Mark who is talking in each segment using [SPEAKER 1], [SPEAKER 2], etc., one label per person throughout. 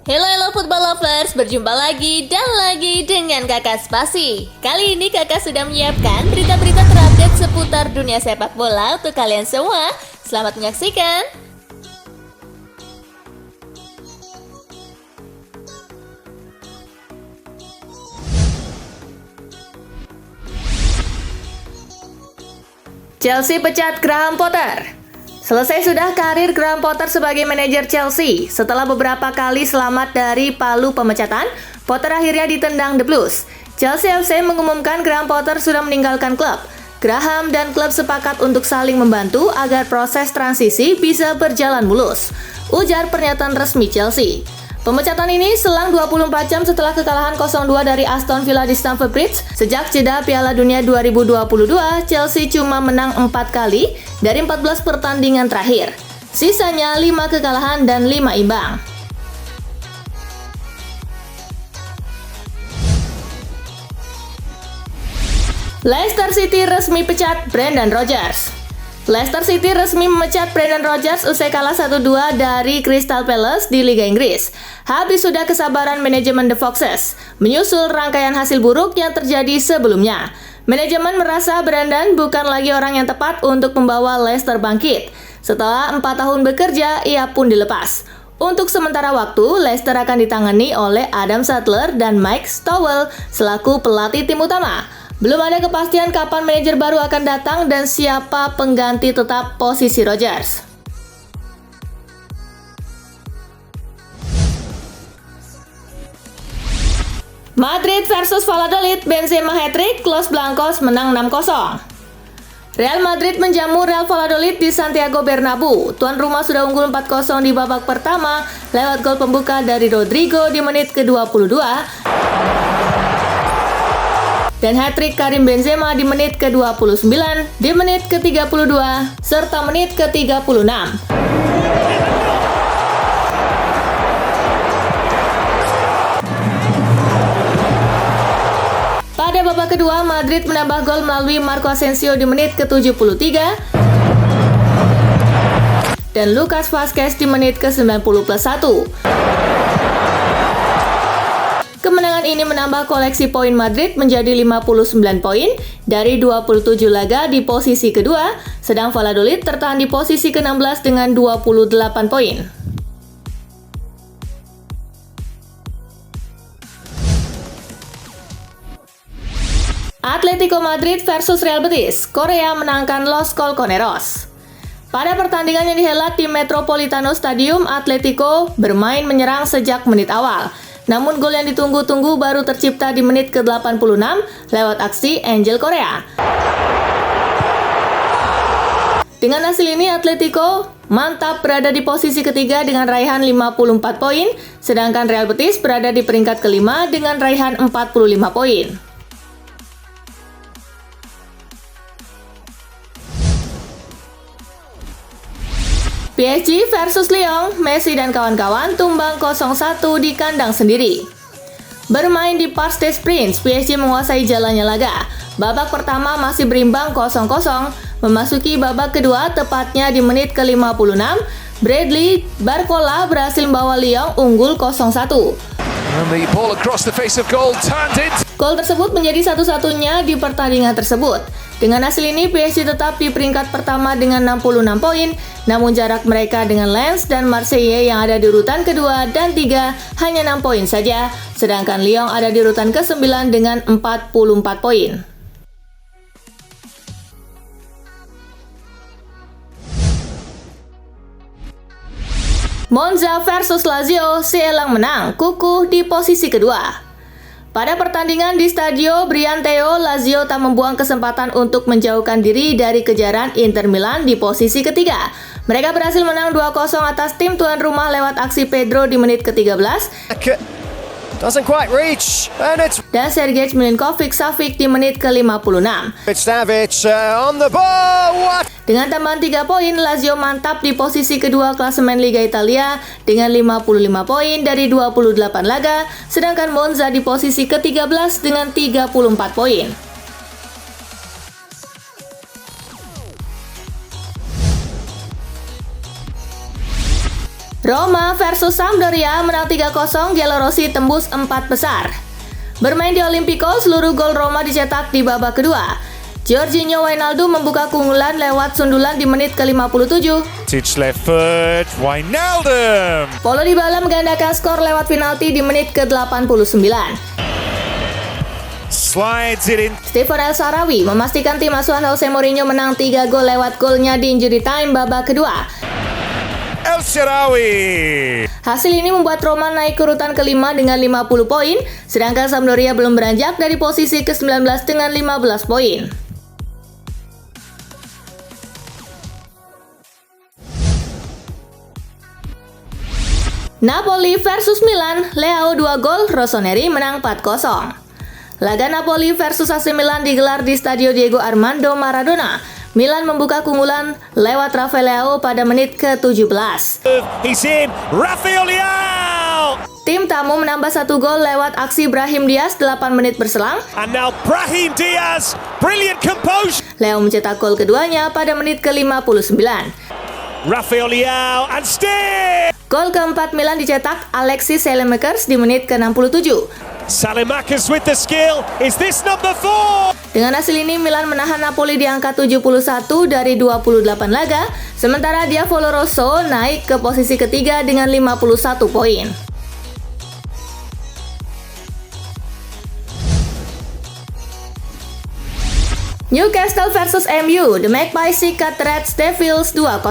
[SPEAKER 1] Hello football lovers, berjumpa lagi dan lagi dengan Kakak Spasi. Kali ini Kakak sudah menyiapkan berita-berita terupdate seputar dunia sepak bola untuk kalian semua. Selamat menyaksikan. Chelsea pecat Graham Potter. Selesai sudah karir Graham Potter sebagai manajer Chelsea. Setelah beberapa kali selamat dari palu pemecatan, Potter akhirnya ditendang The Blues. Chelsea FC mengumumkan Graham Potter sudah meninggalkan klub. Graham dan klub sepakat untuk saling membantu agar proses transisi bisa berjalan mulus, ujar pernyataan resmi Chelsea. Pemecatan ini selang 24 jam setelah kekalahan 0-2 dari Aston Villa di Stamford Bridge. Sejak jeda Piala Dunia 2022, Chelsea cuma menang 4 kali dari 14 pertandingan terakhir. Sisanya 5 kekalahan dan 5 imbang. Leicester City resmi pecat Brendan Rodgers. Leicester City resmi memecat Brendan Rodgers usai kalah 1-2 dari Crystal Palace di Liga Inggris. Habis sudah kesabaran manajemen The Foxes, menyusul rangkaian hasil buruk yang terjadi sebelumnya. Manajemen merasa Brendan bukan lagi orang yang tepat untuk membawa Leicester bangkit. Setelah 4 tahun bekerja, ia pun dilepas. Untuk sementara waktu, Leicester akan ditangani oleh Adam Sattler dan Mike Stowell selaku pelatih tim utama. Belum ada kepastian kapan manajer baru akan datang dan siapa pengganti tetap posisi Rodgers. Madrid versus Valladolid, Benzema hat-trick, Los Blancos menang 6-0. Real Madrid menjamu Real Valladolid di Santiago Bernabeu. Tuan rumah sudah unggul 4-0 di babak pertama lewat gol pembuka dari Rodrigo di menit ke-22. Dan hat-trick Karim Benzema di menit ke-29, di menit ke-32, serta menit ke-36. Pada babak kedua, Madrid menambah gol melalui Marco Asensio di menit ke-73 dan Lucas Vazquez di menit ke-90+1. Kemenangan ini menambah koleksi poin Madrid menjadi 59 poin dari 27 laga di posisi kedua, sedang Valladolid tertahan di posisi ke-16 dengan 28 poin. Atletico Madrid versus Real Betis, Korea menangkan Los Colchoneros. Pada pertandingan yang dihelat di Metropolitano Stadium, Atletico bermain menyerang sejak menit awal. Namun gol yang ditunggu-tunggu baru tercipta di menit ke-86 lewat aksi Angel Korea. Dengan hasil ini, Atletico mantap berada di posisi ketiga dengan raihan 54 poin, sedangkan Real Betis berada di peringkat kelima dengan raihan 45 poin. PSG versus Lyon, Messi dan kawan-kawan tumbang 0-1 di kandang sendiri. Bermain di Parc des Princes, PSG menguasai jalannya laga. Babak pertama masih berimbang 0-0, memasuki babak kedua tepatnya di menit ke-56, Bradley Barcola berhasil membawa Lyon unggul 0-1. Gol tersebut menjadi satu-satunya di pertandingan tersebut. Dengan hasil ini, PSG tetap di peringkat pertama dengan 66 poin, namun jarak mereka dengan Lens dan Marseille yang ada di urutan kedua dan 3 hanya 6 poin saja, sedangkan Lyon ada di urutan ke-9 dengan 44 poin. Monza versus Lazio, Sielang menang, kukuh di posisi kedua. Pada pertandingan di Stadio Brianteo, Lazio tak membuang kesempatan untuk menjauhkan diri dari kejaran Inter Milan di posisi ketiga. Mereka berhasil menang 2-0 atas tim tuan rumah lewat aksi Pedro di menit ke-13
[SPEAKER 2] Doesn't quite reach, and it's
[SPEAKER 1] dan Sergej Milinkovic-Savic di menit ke-56.
[SPEAKER 2] Savic on the ball. What?
[SPEAKER 1] Dengan tambahan 3 poin, Lazio mantap di posisi kedua klasemen Liga Italia dengan 55 poin dari 28 laga, sedangkan Monza di posisi ke-13 dengan 34 poin. Roma versus Sampdoria menang 3-0, Giallorossi tembus 4 besar. Bermain di Olimpico, seluruh gol Roma dicetak di babak kedua. Jorginho Wijnaldum membuka keunggulan lewat sundulan di menit ke-57.
[SPEAKER 3] Left foot, Wijnaldum.
[SPEAKER 1] Paulo Dybala menggandakan skor lewat penalti di menit ke-89.
[SPEAKER 3] Slides it in.
[SPEAKER 1] Steven El Shaarawy memastikan tim asuhan Jose Mourinho menang 3 gol lewat golnya di injury time babak kedua.
[SPEAKER 3] El Shaarawy.
[SPEAKER 1] Hasil ini membuat Roma naik ke urutan kelima dengan 50 poin, sedangkan Sampdoria belum beranjak dari posisi ke-19 dengan 15 poin. Napoli versus Milan, Leao 2 gol, Rossoneri menang 4-0. Laga Napoli versus AC Milan digelar di Stadio Diego Armando Maradona. Milan membuka keunggulan lewat Rafael Leao pada menit ke-17.
[SPEAKER 3] He's in, Rafael Leao.
[SPEAKER 1] Tim tamu menambah 1 gol lewat aksi Brahim Diaz 8 menit berselang.
[SPEAKER 3] And now Brahim Diaz, brilliant composure.
[SPEAKER 1] Leo mencetak gol keduanya pada menit ke-59.
[SPEAKER 3] Rafael Leao and still.
[SPEAKER 1] Gol keempat Milan dicetak Alexis Saelemaekers di menit ke-67.
[SPEAKER 3] Saelemaekers with the skill. Is this number 4?
[SPEAKER 1] Dengan hasil ini Milan menahan Napoli di angka 71 dari 28 laga, sementara Diavolo Rosso naik ke posisi ketiga dengan 51 poin. Newcastle versus MU, The Magpies sikat Reds Devils 2-0.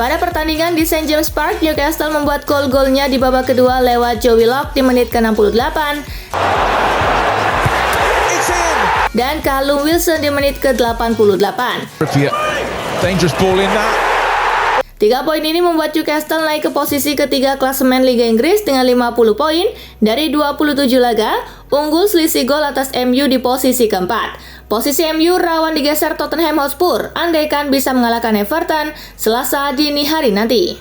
[SPEAKER 1] Pada pertandingan di St. James Park, Newcastle membuat gol-golnya di babak kedua lewat Joe Willock di menit ke-68 dan Callum Wilson di menit ke-88.
[SPEAKER 4] Dangerous ball in that.
[SPEAKER 1] 3 poin ini membuat Newcastle naik ke posisi ketiga klasemen Liga Inggris dengan 50 poin dari 27 laga, unggul selisih gol atas MU di posisi keempat. Posisi MU rawan digeser Tottenham Hotspur, andaikan bisa mengalahkan Everton Selasa dini hari nanti.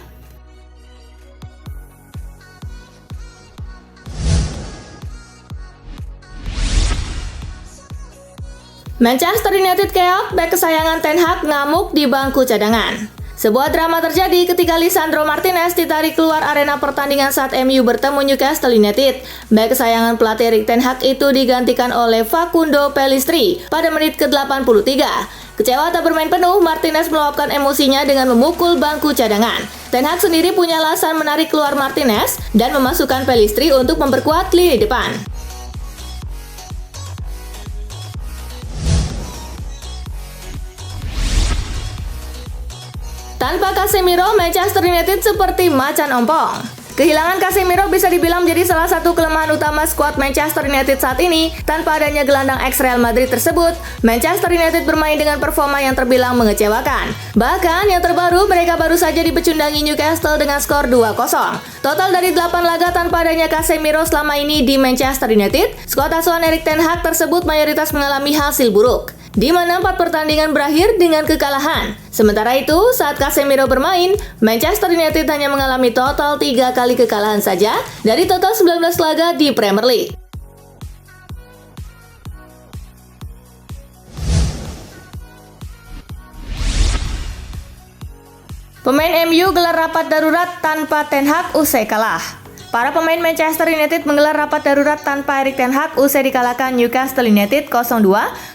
[SPEAKER 1] Manchester United keok, bek kesayangan Ten Hag ngamuk di bangku cadangan. Sebuah drama terjadi ketika Lisandro Martinez ditarik keluar arena pertandingan saat MU bertemu Newcastle United. Bek kesayangan pelatih Erik ten Hag itu digantikan oleh Facundo Pellistri pada menit ke-83. Kecewa tak bermain penuh, Martinez meluapkan emosinya dengan memukul bangku cadangan. Ten Hag sendiri punya alasan menarik keluar Martinez dan memasukkan Pellistri untuk memperkuat lini depan. Tanpa Casemiro, Manchester United seperti macan ompong. Kehilangan Casemiro bisa dibilang menjadi salah satu kelemahan utama skuad Manchester United saat ini. Tanpa adanya gelandang ex-Real Madrid tersebut, Manchester United bermain dengan performa yang terbilang mengecewakan. Bahkan yang terbaru, mereka baru saja dipecundangi Newcastle dengan skor 2-0. Total dari 8 laga tanpa adanya Casemiro selama ini di Manchester United, skuad asuhan Erik ten Hag tersebut mayoritas mengalami hasil buruk, di mana 4 pertandingan berakhir dengan kekalahan. Sementara itu, saat Casemiro bermain, Manchester United hanya mengalami total 3 kali kekalahan saja dari total 19 laga di Premier League. Pemain MU gelar rapat darurat tanpa Ten Hag usai kalah. Para pemain Manchester United menggelar rapat darurat tanpa Erik ten Hag usai dikalahkan Newcastle United 0-2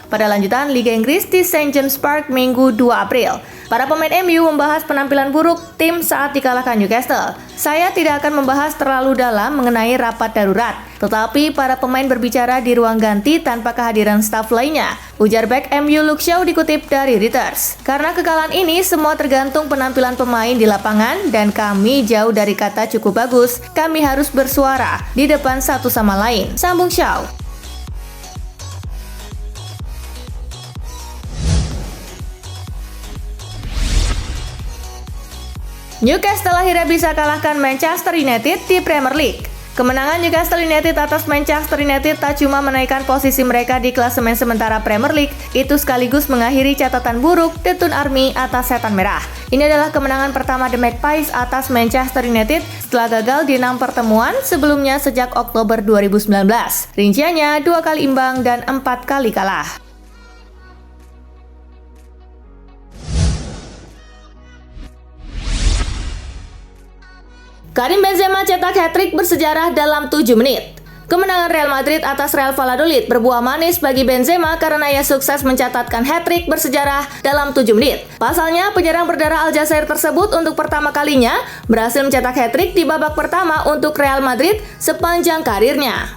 [SPEAKER 1] pada lanjutan Liga Inggris di St. James Park Minggu 2 April. Para pemain MU membahas penampilan buruk tim saat dikalahkan Newcastle. Saya tidak akan membahas terlalu dalam mengenai rapat darurat, tetapi para pemain berbicara di ruang ganti tanpa kehadiran staf lainnya, ujar bek MU Luke Shaw dikutip dari Reuters. Karena kekalahan ini semua tergantung penampilan pemain di lapangan dan kami jauh dari kata cukup bagus, kami harus bersuara di depan satu sama lain, sambung Shaw. Newcastle akhirnya bisa kalahkan Manchester United di Premier League. Kemenangan Newcastle United atas Manchester United tak cuma menaikkan posisi mereka di klasemen sementara Premier League, itu sekaligus mengakhiri catatan buruk The Toon Army atas Setan Merah. Ini adalah kemenangan pertama The Magpies atas Manchester United setelah gagal di 6 pertemuan sebelumnya sejak Oktober 2019. Rinciannya 2 kali imbang dan 4 kali kalah. Karim Benzema cetak hat-trick bersejarah dalam 7 menit. Kemenangan Real Madrid atas Real Valladolid berbuah manis bagi Benzema karena ia sukses mencatatkan hat-trick bersejarah dalam 7 menit. Pasalnya, penyerang berdarah Aljazair tersebut untuk pertama kalinya berhasil mencetak hat-trick di babak pertama untuk Real Madrid sepanjang karirnya.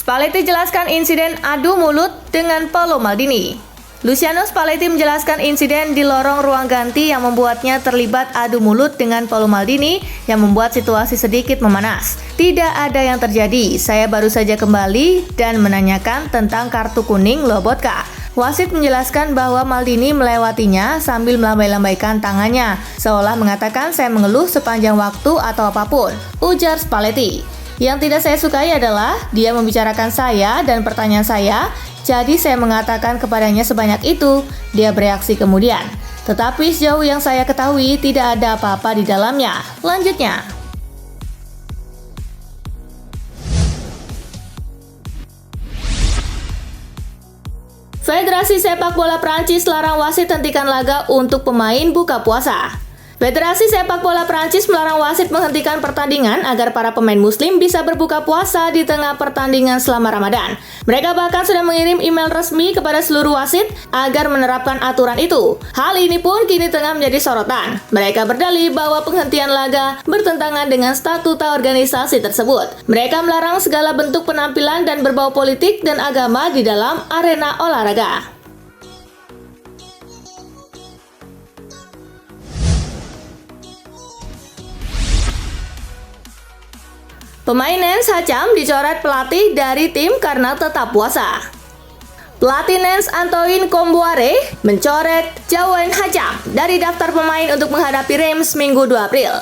[SPEAKER 1] Spalletti jelaskan insiden adu mulut dengan Paolo Maldini. Luciano Spalletti menjelaskan insiden di lorong ruang ganti yang membuatnya terlibat adu mulut dengan Paolo Maldini yang membuat situasi sedikit memanas. Tidak ada yang terjadi, saya baru saja kembali dan menanyakan tentang kartu kuning Lobotka. Wasit menjelaskan bahwa Maldini melewatinya sambil melambai-lambaikan tangannya, seolah mengatakan saya mengeluh sepanjang waktu atau apapun, ujar Spalletti. Yang tidak saya sukai adalah dia membicarakan saya dan pertanyaan saya, jadi saya mengatakan kepadanya sebanyak itu. Dia bereaksi kemudian. Tetapi sejauh yang saya ketahui tidak ada apa-apa di dalamnya. Lanjutnya. Federasi Sepak Bola Prancis larang wasit hentikan laga untuk pemain buka puasa. Federasi Sepak Bola Prancis melarang wasit menghentikan pertandingan agar para pemain muslim bisa berbuka puasa di tengah pertandingan selama Ramadan. Mereka bahkan sudah mengirim email resmi kepada seluruh wasit agar menerapkan aturan itu. Hal ini pun kini tengah menjadi sorotan. Mereka berdalih bahwa penghentian laga bertentangan dengan statuta organisasi tersebut. Mereka melarang segala bentuk penampilan dan berbau politik dan agama di dalam arena olahraga. Pemain Nantes Hacham dicoret pelatih dari tim karena tetap puasa. Pelatih Nantes Antoine Kombouaré mencoret Jawan Hacham dari daftar pemain untuk menghadapi Reims Minggu 2 April.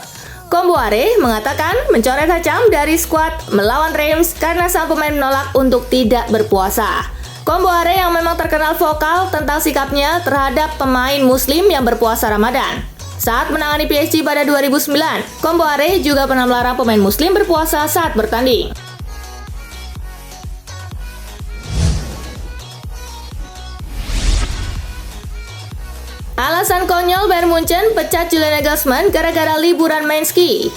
[SPEAKER 1] Kombouaré mengatakan mencoret Hacham dari skuad melawan Reims karena sang pemain menolak untuk tidak berpuasa. Kombouaré yang memang terkenal vokal tentang sikapnya terhadap pemain muslim yang berpuasa Ramadan. Saat menangani PSG pada 2009, Kombouaré juga pernah melarang pemain muslim berpuasa saat bertanding. Alasan konyol Bayern Munchen pecat Julian Nagelsmann gara-gara liburan main ski.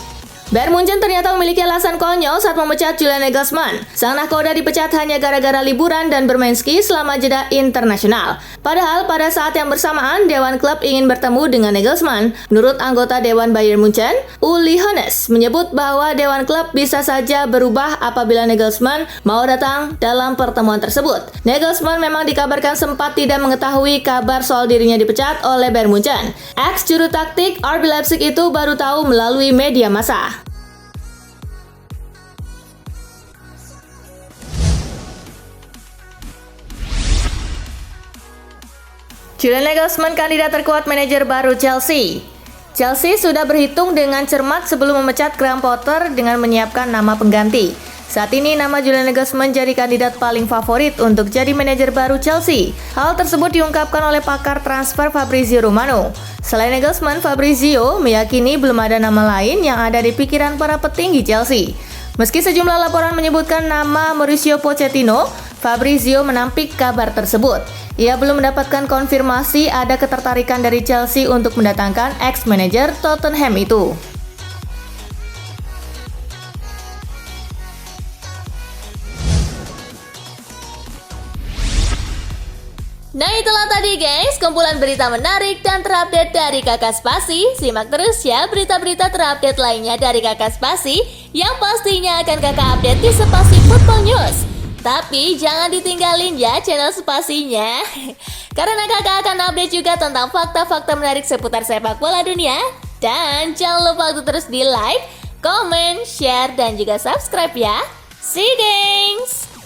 [SPEAKER 1] Bayern Munchen ternyata memiliki alasan konyol saat memecat Julian Nagelsmann. Sang nahkoda dipecat hanya gara-gara liburan dan bermain ski selama jeda internasional. Padahal pada saat yang bersamaan, Dewan Klub ingin bertemu dengan Nagelsmann. Menurut anggota Dewan Bayern Munchen, Uli Hoeneß menyebut bahwa Dewan Klub bisa saja berubah apabila Nagelsmann mau datang dalam pertemuan tersebut. Nagelsmann memang dikabarkan sempat tidak mengetahui kabar soal dirinya dipecat oleh Bayern Munchen. Ex juru taktik RB Leipzig itu baru tahu melalui media massa. Julian Nagelsmann kandidat terkuat manajer baru Chelsea. Chelsea sudah berhitung dengan cermat sebelum memecat Graham Potter dengan menyiapkan nama pengganti. Saat ini nama Julian Nagelsmann jadi kandidat paling favorit untuk jadi manajer baru Chelsea. Hal tersebut diungkapkan oleh pakar transfer Fabrizio Romano. Selain Nagelsmann, Fabrizio meyakini belum ada nama lain yang ada di pikiran para petinggi Chelsea. Meski sejumlah laporan menyebutkan nama Mauricio Pochettino, Fabrizio menampik kabar tersebut. Ia belum mendapatkan konfirmasi ada ketertarikan dari Chelsea untuk mendatangkan ex-manajer Tottenham itu. Nah itulah tadi guys, kumpulan berita menarik dan terupdate dari Kakak Spasi. Simak terus ya berita-berita terupdate lainnya dari Kakak Spasi yang pastinya akan Kakak update di Spasi Football News. Tapi jangan ditinggalin ya channel Spasinya, karena kakak akan update juga tentang fakta-fakta menarik seputar sepak bola dunia. Dan jangan lupa untuk terus di like, comment, share, dan juga subscribe ya. See you guys!